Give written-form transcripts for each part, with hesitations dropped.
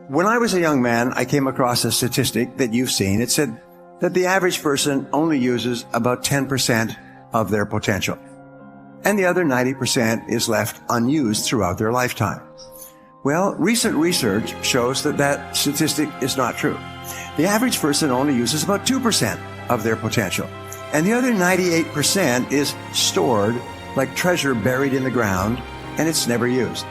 When I was a young man, I came across a statistic that you've seen. It said that the average person only uses about 10% of their potential, and the other 90% is left unused throughout their lifetime. Well, recent research shows that that statistic is not true. The average person only uses about 2% of their potential, and the other 98% is stored like treasure buried in the ground, and it's never used.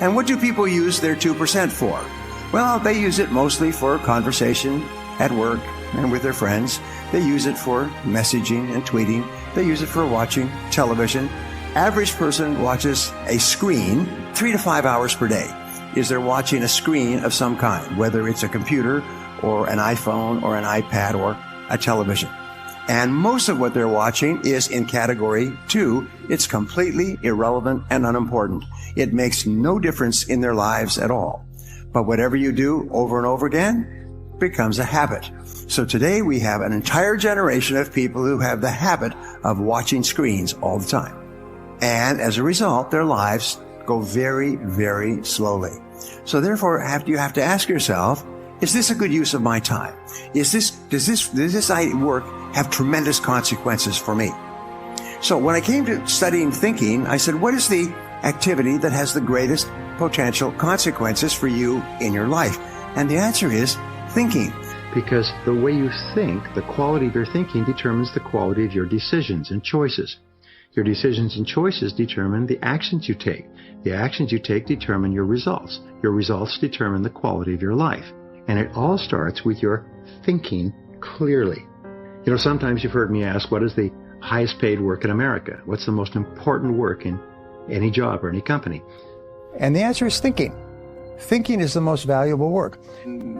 And what do people use their 2% for? Well, they use it mostly for conversation at work and with their friends. They use it for messaging and tweeting. They use it for watching television. Average person watches a screen 3 to 5 hours per day. Is they're watching a screen of some kind, whether it's a computer or an iPhone or an iPad or a television. And most of what they're watching is in category 2. It's completely irrelevant and unimportant. It makes no difference in their lives at all. But whatever you do over and over again becomes a habit. So today we have an entire generation of people who have the habit of watching screens all the time. And as a result, their lives go very, very slowly. So therefore, you have to ask yourself, is this a good use of my time? Does this work have tremendous consequences for me? So when I came to studying thinking, I said, what is the activity that has the greatest potential consequences for you in your life? And the answer is thinking. Because the way you think, the quality of your thinking determines the quality of your decisions and choices. Your decisions and choices determine the actions you take. The actions you take determine your results. Your results determine the quality of your life. And it all starts with your thinking clearly. You know, sometimes you've heard me ask, what is the highest paid work in America? What's the most important work in any job or any company? And the answer is thinking. Thinking is the most valuable work.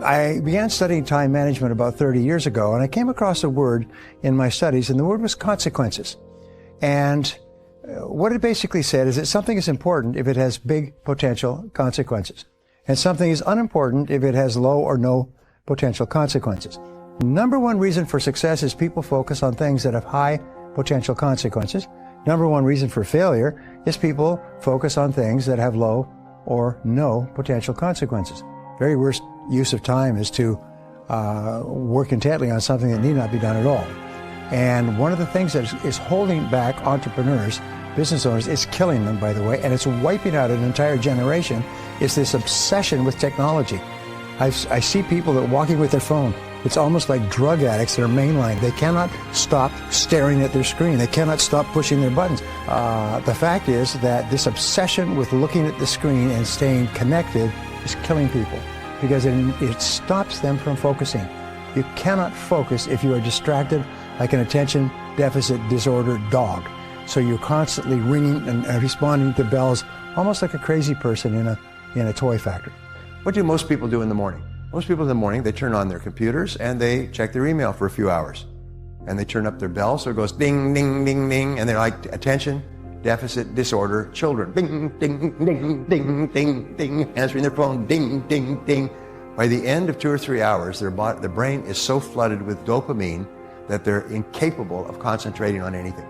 I began studying time management about 30 years ago, and I came across a word in my studies, and the word was consequences. And what it basically said is that something is important if it has big potential consequences, and something is unimportant if it has low or no potential consequences. Number one reason for success is people focus on things that have high potential consequences. Number one reason for failure is people focus on things that have low or no potential consequences. Very worst use of time is to work intently on something that need not be done at all. And one of the things that is holding back entrepreneurs, business owners, it's killing them, by the way, and it's wiping out an entire generation, is this obsession with technology. I see people that are walking with their phone. It's almost like drug addicts that are mainline. They cannot stop staring at their screen. They cannot stop pushing their buttons. The fact is that this obsession with looking at the screen and staying connected is killing people because it stops them from focusing. You cannot focus if you are distracted like an attention deficit disorder dog. So you're constantly ringing and responding to bells almost like a crazy person in a toy factory. What do most people do in the morning? Most people in the morning, they turn on their computers and they check their email for a few hours. And they turn up their bell, so it goes ding, ding, ding, ding, and they're like attention deficit disorder children. Ding, ding, ding, ding, ding, ding, answering their phone, ding, ding, ding. By the end of 2 or 3 hours, their brain is so flooded with dopamine that they're incapable of concentrating on anything.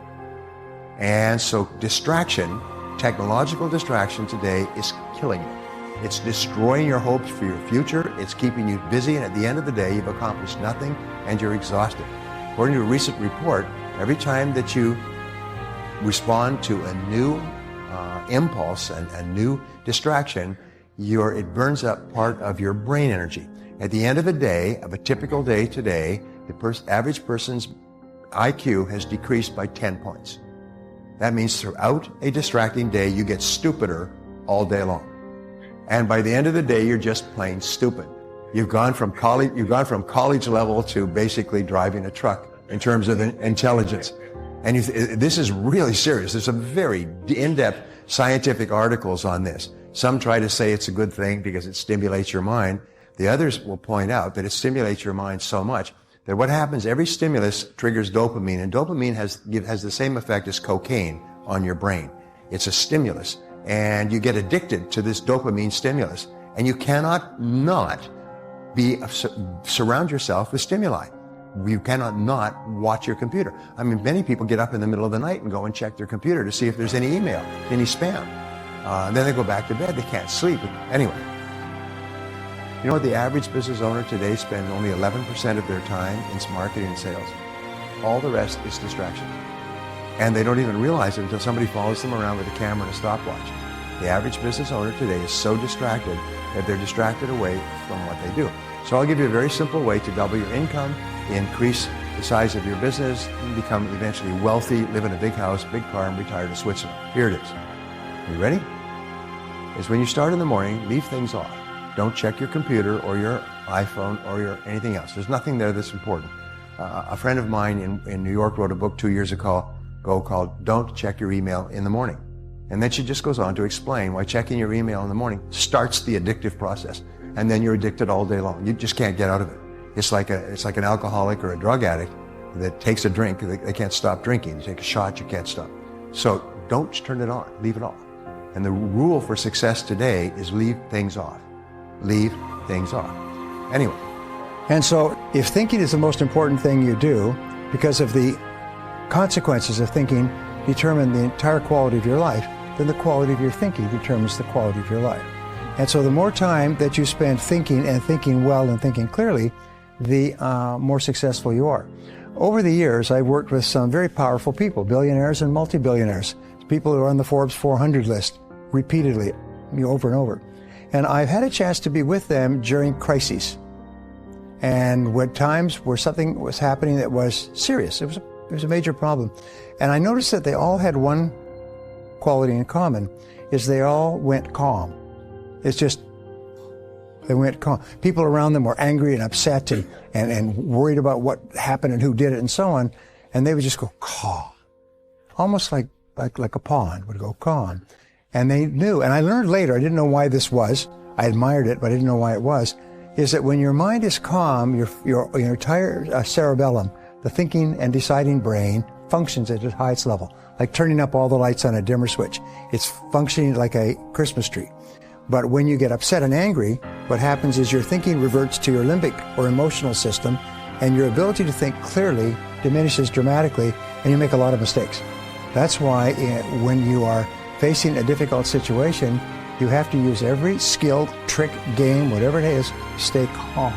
And so distraction, technological distraction today is killing you. It's destroying your hopes for your future. It's keeping you busy, and at the end of the day, you've accomplished nothing and you're exhausted. According to a recent report, every time that you respond to a new impulse and a new distraction, it burns up part of your brain energy. At the end of the day, of a typical day today, the average person's IQ has decreased by 10 points. That means throughout a distracting day, you get stupider all day long. And by the end of the day, you're just plain stupid. You've gone from college level to basically driving a truck in terms of intelligence. And this is really serious. There's some very in-depth scientific articles on this. Some try to say it's a good thing because it stimulates your mind. The others will point out that it stimulates your mind so much that what happens, every stimulus triggers dopamine, and dopamine has the same effect as cocaine on your brain. It's a stimulus. And you get addicted to this dopamine stimulus. And you cannot not surround yourself with stimuli. You cannot not watch your computer. I mean, many people get up in the middle of the night and go and check their computer to see if there's any email, any spam. Then they go back to bed. They can't sleep. Anyway, You know what? The average business owner today spends only 11% of their time in marketing and sales. All the rest is distraction. And they don't even realize it until somebody follows them around with a camera and a stopwatch. The average business owner today is so distracted that they're distracted away from what they do. So I'll give you a very simple way to double your income, increase the size of your business, and become eventually wealthy, live in a big house, big car, and retire to Switzerland. Here it is. You ready? It's when you start in the morning, leave things off. Don't check your computer or your iPhone or your anything else. There's nothing there that's important. A friend of mine in New York wrote a book 2 years ago called Don't Check Your Email in the Morning. And then she just goes on to explain why checking your email in the morning starts the addictive process. And then you're addicted all day long. You just can't get out of it. It's like an alcoholic or a drug addict that takes a drink. They can't stop drinking. You take a shot, you can't stop. So don't turn it on. Leave it off. And the rule for success today is leave things off. Leave things off. Anyway. And so if thinking is the most important thing you do, because of the consequences of thinking determine the entire quality of your life, then the quality of your thinking determines the quality of your life. And so the more time that you spend thinking and thinking well and thinking clearly, the more successful you are. Over the years, I've worked with some very powerful people, billionaires and multi-billionaires, people who are on the Forbes 400 list repeatedly, over and over. And I've had a chance to be with them during crises. And when times where something was happening that was serious, it was a major problem. And I noticed that they all had one quality in common, is they all went calm. It's just, they went calm. People around them were angry and upset and worried about what happened and who did it and so on. And they would just go calm. Almost like a pond would go calm. And they knew, and I learned later, I didn't know why this was. I admired it, but I didn't know why it was, is that when your mind is calm, your entire cerebellum, the thinking and deciding brain, functions at its highest level, like turning up all the lights on a dimmer switch. It's functioning like a Christmas tree. But when you get upset and angry, what happens is your thinking reverts to your limbic or emotional system, and your ability to think clearly diminishes dramatically, and you make a lot of mistakes. That's why when you are facing a difficult situation, you have to use every skill, trick, game, whatever it is, stay calm.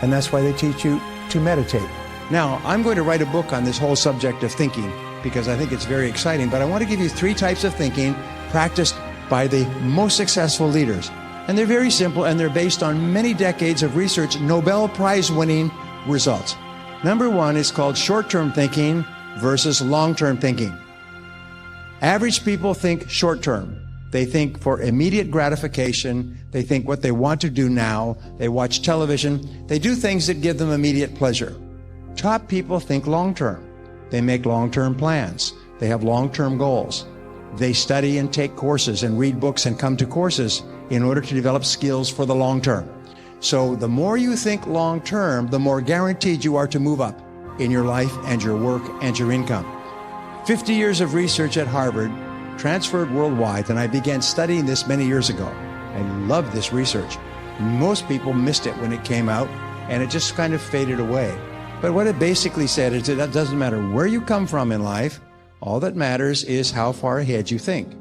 And that's why they teach you to meditate. Now, I'm going to write a book on this whole subject of thinking because I think it's very exciting, but I want to give you 3 types of thinking practiced by the most successful leaders. And they're very simple, and they're based on many decades of research, Nobel Prize-winning results. Number 1 is called short-term thinking versus long-term thinking. Average people think short-term. They think for immediate gratification. They think what they want to do now. They watch television. They do things that give them immediate pleasure. Top people think long-term. They make long-term plans. They have long-term goals. They study and take courses and read books and come to courses in order to develop skills for the long term. So the more you think long-term, the more guaranteed you are to move up in your life and your work and your income. 50 years of research at Harvard transferred worldwide, and I began studying this many years ago. I loved this research. Most people missed it when it came out, and it just kind of faded away. But what it basically said is that it doesn't matter where you come from in life, all that matters is how far ahead you think.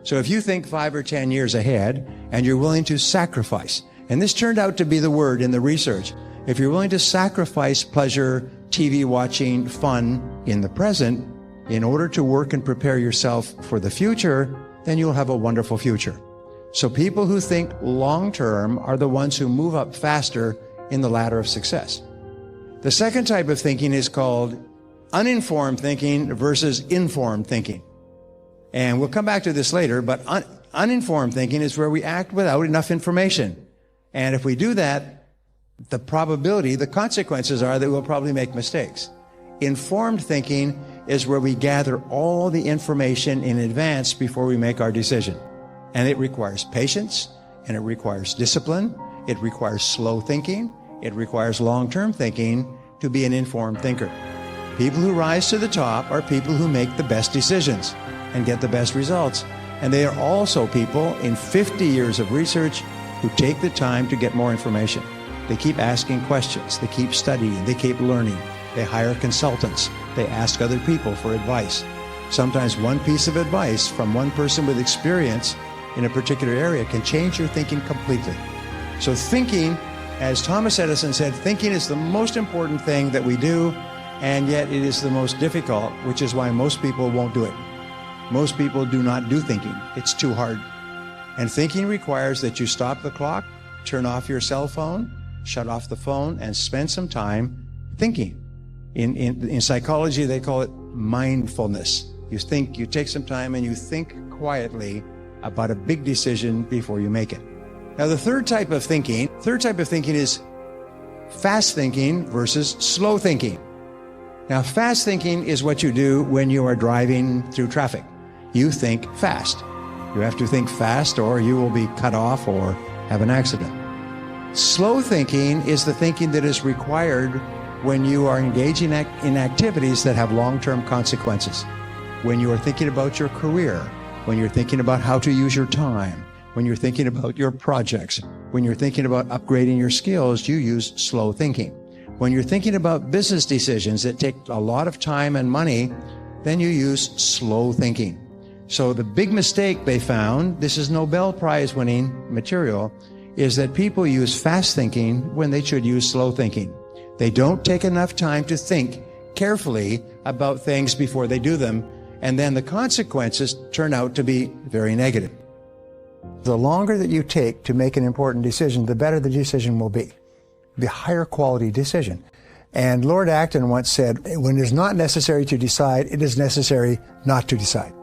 So if you think 5 or 10 years ahead, and you're willing to sacrifice, and this turned out to be the word in the research, if you're willing to sacrifice pleasure, TV watching, fun in the present, in order to work and prepare yourself for the future, then you'll have a wonderful future. So people who think long-term are the ones who move up faster in the ladder of success. The second type of thinking is called uninformed thinking versus informed thinking. And we'll come back to this later, but uninformed thinking is where we act without enough information. And if we do that, the probability, the consequences are that we'll probably make mistakes. Informed thinking is where we gather all the information in advance before we make our decision. And it requires patience, and it requires discipline, it requires slow thinking, it requires long-term thinking to be an informed thinker. People who rise to the top are people who make the best decisions and get the best results. And they are also people in 50 years of research who take the time to get more information. They keep asking questions, they keep studying, they keep learning. They hire consultants. They ask other people for advice. Sometimes one piece of advice from one person with experience in a particular area can change your thinking completely. So thinking, as Thomas Edison said, thinking is the most important thing that we do, and yet it is the most difficult, which is why most people won't do it. Most people do not do thinking. It's too hard. And thinking requires that you stop the clock, turn off your cell phone, shut off the phone, and spend some time thinking. In psychology, they call it mindfulness. You take some time and you think quietly about a big decision before you make it. Now, the third type of thinking is fast thinking versus slow thinking. Now, fast thinking is what you do when you are driving through traffic. You think fast. You have to think fast or you will be cut off or have an accident. Slow thinking is the thinking that is required when you are engaging in activities that have long-term consequences. When you are thinking about your career, when you're thinking about how to use your time, when you're thinking about your projects, when you're thinking about upgrading your skills, you use slow thinking. When you're thinking about business decisions that take a lot of time and money, then you use slow thinking. So the big mistake they found, this is Nobel Prize winning material, is that people use fast thinking when they should use slow thinking. They don't take enough time to think carefully about things before they do them, and then the consequences turn out to be very negative. The longer that you take to make an important decision, the better the decision will be. The higher quality decision. And Lord Acton once said, when it is not necessary to decide, it is necessary not to decide.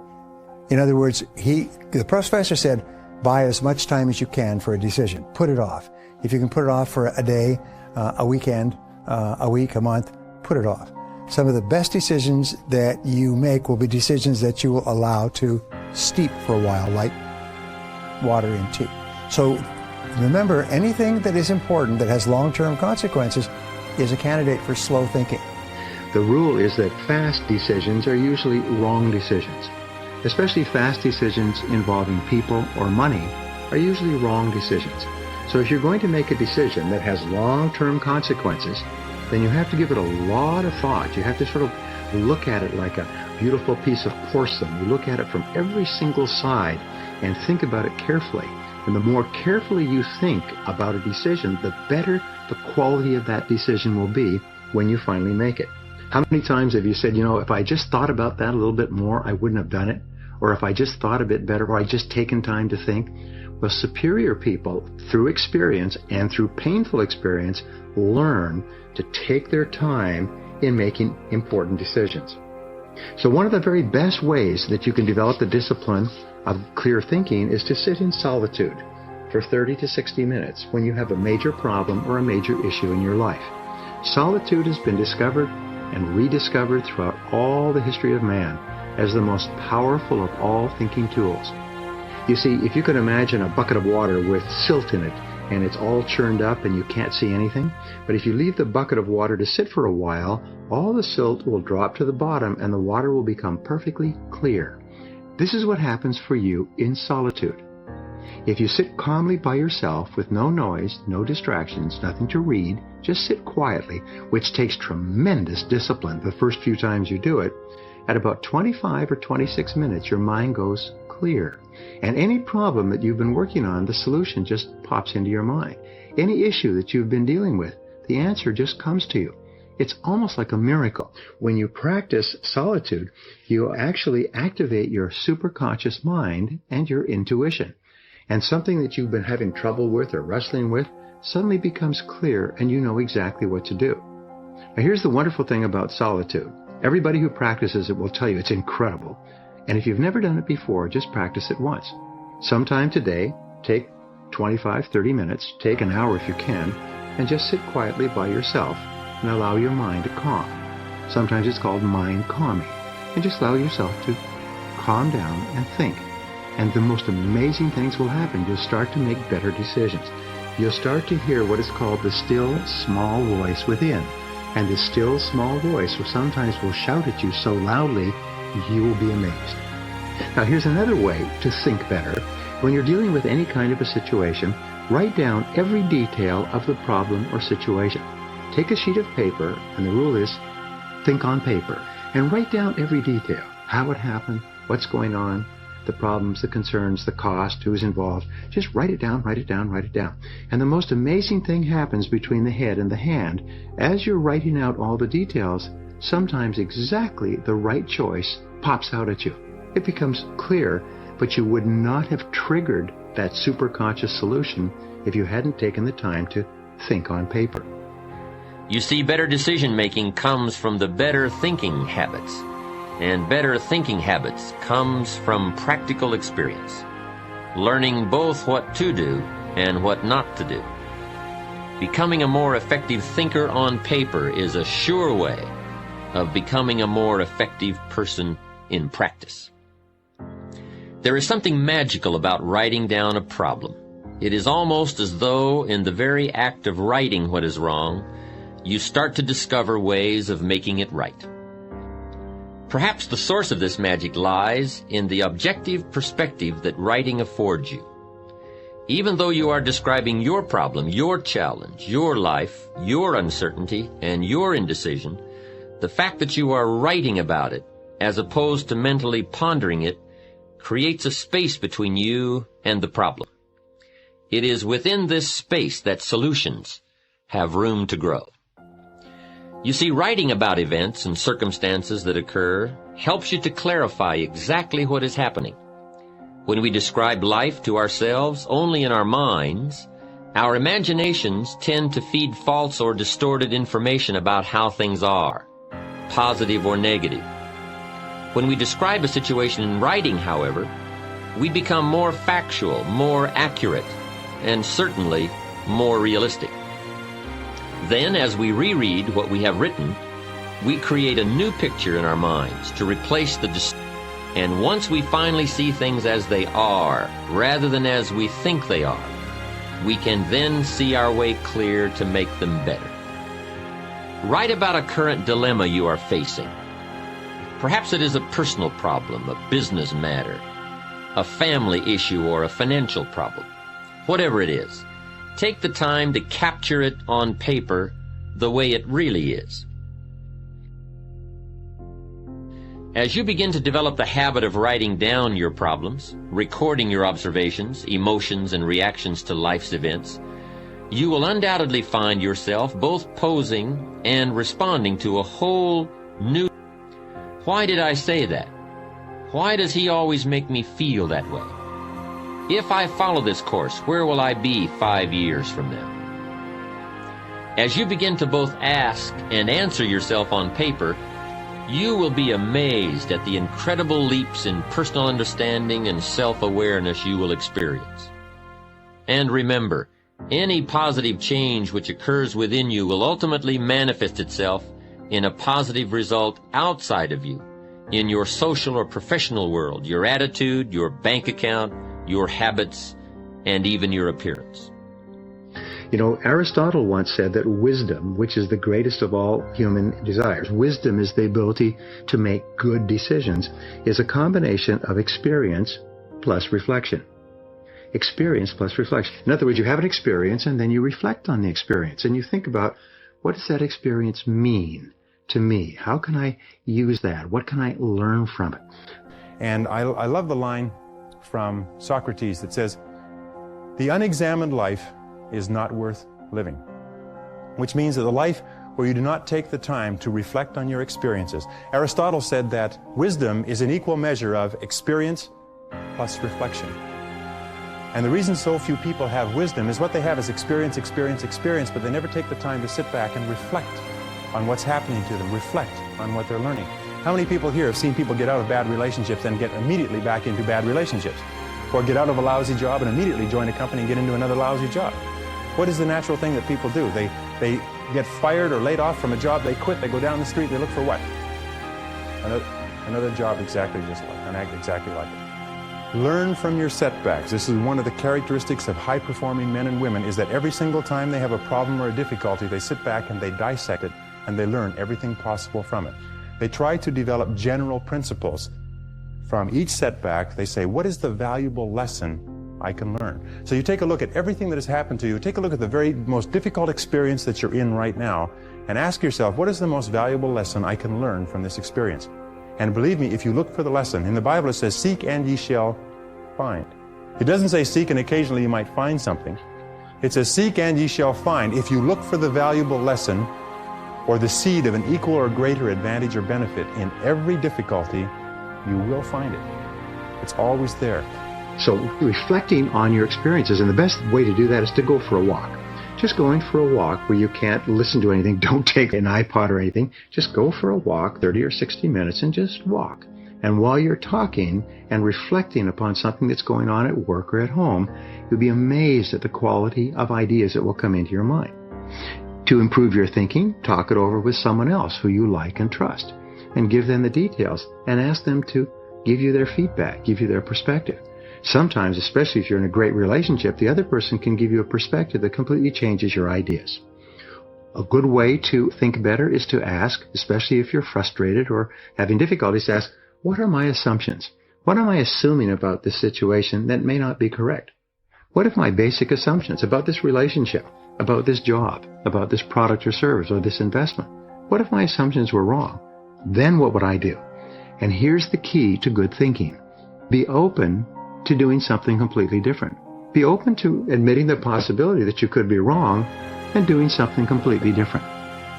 In other words, the professor said, buy as much time as you can for a decision. Put it off. If you can put it off for a day, a weekend, a week, a month, put it off. Some of the best decisions that you make will be decisions that you will allow to steep for a while, like water in tea. So remember, anything that is important that has long-term consequences is a candidate for slow thinking. The rule is that fast decisions are usually wrong decisions. Especially fast decisions involving people or money are usually wrong decisions. So if you're going to make a decision that has long-term consequences, then you have to give it a lot of thought. You have to sort of look at it like a beautiful piece of porcelain. You look at it from every single side and think about it carefully. And the more carefully you think about a decision, the better the quality of that decision will be when you finally make it. How many times have you said, if I just thought about that a little bit more, I wouldn't have done it? Or if I just thought a bit better, or I just taken time to think? Well, superior people, through experience and through painful experience, learn to take their time in making important decisions. So one of the very best ways that you can develop the discipline of clear thinking is to sit in solitude for 30 to 60 minutes when you have a major problem or a major issue in your life. Solitude has been discovered and rediscovered throughout all the history of man as the most powerful of all thinking tools. You see, if you could imagine a bucket of water with silt in it, and it's all churned up and you can't see anything, but if you leave the bucket of water to sit for a while, all the silt will drop to the bottom and the water will become perfectly clear. This is what happens for you in solitude. If you sit calmly by yourself with no noise, no distractions, nothing to read, just sit quietly, which takes tremendous discipline the first few times you do it, at about 25 or 26 minutes your mind goes clear. And any problem that you've been working on, the solution just pops into your mind. Any issue that you've been dealing with, the answer just comes to you. It's almost like a miracle. When you practice solitude, you actually activate your superconscious mind and your intuition. And something that you've been having trouble with or wrestling with suddenly becomes clear and you know exactly what to do. Now here's the wonderful thing about solitude. Everybody who practices it will tell you it's incredible. And if you've never done it before, just practice it once. Sometime today, take 25, 30 minutes, take an hour if you can, and just sit quietly by yourself and allow your mind to calm. Sometimes it's called mind calming. And just allow yourself to calm down and think. And the most amazing things will happen. You'll start to make better decisions. You'll start to hear what is called the still small voice within. And the still small voice sometimes will shout at you so loudly you will be amazed. Now here's another way to think better. When you're dealing with any kind of a situation, write down every detail of the problem or situation. Take a sheet of paper, and the rule is think on paper, and write down every detail. How it happened, what's going on, the problems, the concerns, the cost, who's involved. Just write it down, write it down, write it down. And the most amazing thing happens between the head and the hand. As you're writing out all the details, sometimes exactly the right choice pops out at you. It becomes clear, but you would not have triggered that superconscious solution if you hadn't taken the time to think on paper. You see, better decision-making comes from the better thinking habits. And better thinking habits comes from practical experience. Learning both what to do and what not to do. Becoming a more effective thinker on paper is a sure way of becoming a more effective person in practice. There is something magical about writing down a problem. It is almost as though in the very act of writing what is wrong, you start to discover ways of making it right. Perhaps the source of this magic lies in the objective perspective that writing affords you. Even though you are describing your problem, your challenge, your life, your uncertainty, and your indecision, the fact that you are writing about it, as opposed to mentally pondering it, creates a space between you and the problem. It is within this space that solutions have room to grow. You see, writing about events and circumstances that occur helps you to clarify exactly what is happening. When we describe life to ourselves only in our minds, our imaginations tend to feed false or distorted information about how things are, positive or negative. When we describe a situation in writing, however, we become more factual, more accurate, and certainly more realistic. Then, as we reread what we have written, we create a new picture in our minds to replace the and once we finally see things as they are, rather than as we think they are, we can then see our way clear to make them better. Write about a current dilemma you are facing. Perhaps it is a personal problem, a business matter, a family issue, or a financial problem. Whatever it is, take the time to capture it on paper the way it really is. As you begin to develop the habit of writing down your problems, recording your observations, emotions, and reactions to life's events, you will undoubtedly find yourself both posing and responding to a whole new... Why did I say that? Why does he always make me feel that way? If I follow this course, where will I be 5 years from now? As you begin to both ask and answer yourself on paper, you will be amazed at the incredible leaps in personal understanding and self-awareness you will experience. And remember, any positive change which occurs within you will ultimately manifest itself in a positive result outside of you, in your social or professional world, your attitude, your bank account, your habits, and even your appearance. You know, Aristotle once said that wisdom, which is the greatest of all human desires, wisdom is the ability to make good decisions, is a combination of experience plus reflection. Experience plus reflection. In other words, you have an experience and then you reflect on the experience and you think about, what does that experience mean to me? How can I use that? What can I learn from it? And I love the line from Socrates that says, the unexamined life is not worth living, which means that the life where you do not take the time to reflect on your experiences. Aristotle said that wisdom is an equal measure of experience plus reflection. And the reason so few people have wisdom is what they have is experience, experience, experience, but they never take the time to sit back and reflect on what's happening to them, reflect on what they're learning. How many people here have seen people get out of bad relationships and get immediately back into bad relationships? Or get out of a lousy job and immediately join a company and get into another lousy job? What is the natural thing that people do? They get fired or laid off from a job, they quit, they go down the street, they look for what? Another job exactly like it. Learn from your setbacks. This is one of the characteristics of high-performing men and women, is that every single time they have a problem or a difficulty, they sit back and they dissect it and they learn everything possible from it. They try to develop general principles. From each setback, they say, what is the valuable lesson I can learn? So you take a look at everything that has happened to you, take a look at the very most difficult experience that you're in right now, and ask yourself, what is the most valuable lesson I can learn from this experience? And believe me, if you look for the lesson, in the Bible it says, seek and ye shall find. It doesn't say seek and occasionally you might find something. It says seek and ye shall find. If you look for the valuable lesson or the seed of an equal or greater advantage or benefit in every difficulty, you will find it. It's always there. So reflecting on your experiences, and the best way to do that is to go for a walk. Just going for a walk where you can't listen to anything, don't take an iPod or anything, just go for a walk, 30 or 60 minutes, and just walk. And while you're talking and reflecting upon something that's going on at work or at home, you'll be amazed at the quality of ideas that will come into your mind. To improve your thinking, talk it over with someone else who you like and trust, and give them the details, and ask them to give you their feedback, give you their perspective. Sometimes, especially if you're in a great relationship, the other person can give you a perspective that completely changes your ideas. A good way to think better is to ask, especially if you're frustrated or having difficulties, to ask, what are my assumptions? What am I assuming about this situation that may not be correct? What if my basic assumptions about this relationship, about this job, about this product or service or this investment, what if my assumptions were wrong? Then what would I do? And here's the key to good thinking. Be open to doing something completely different. Be open to admitting the possibility that you could be wrong and doing something completely different.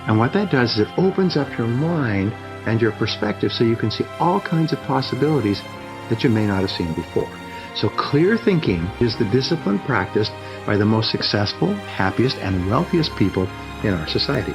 And what that does is it opens up your mind and your perspective so you can see all kinds of possibilities that you may not have seen before. So clear thinking is the discipline practiced by the most successful, happiest, and wealthiest people in our society.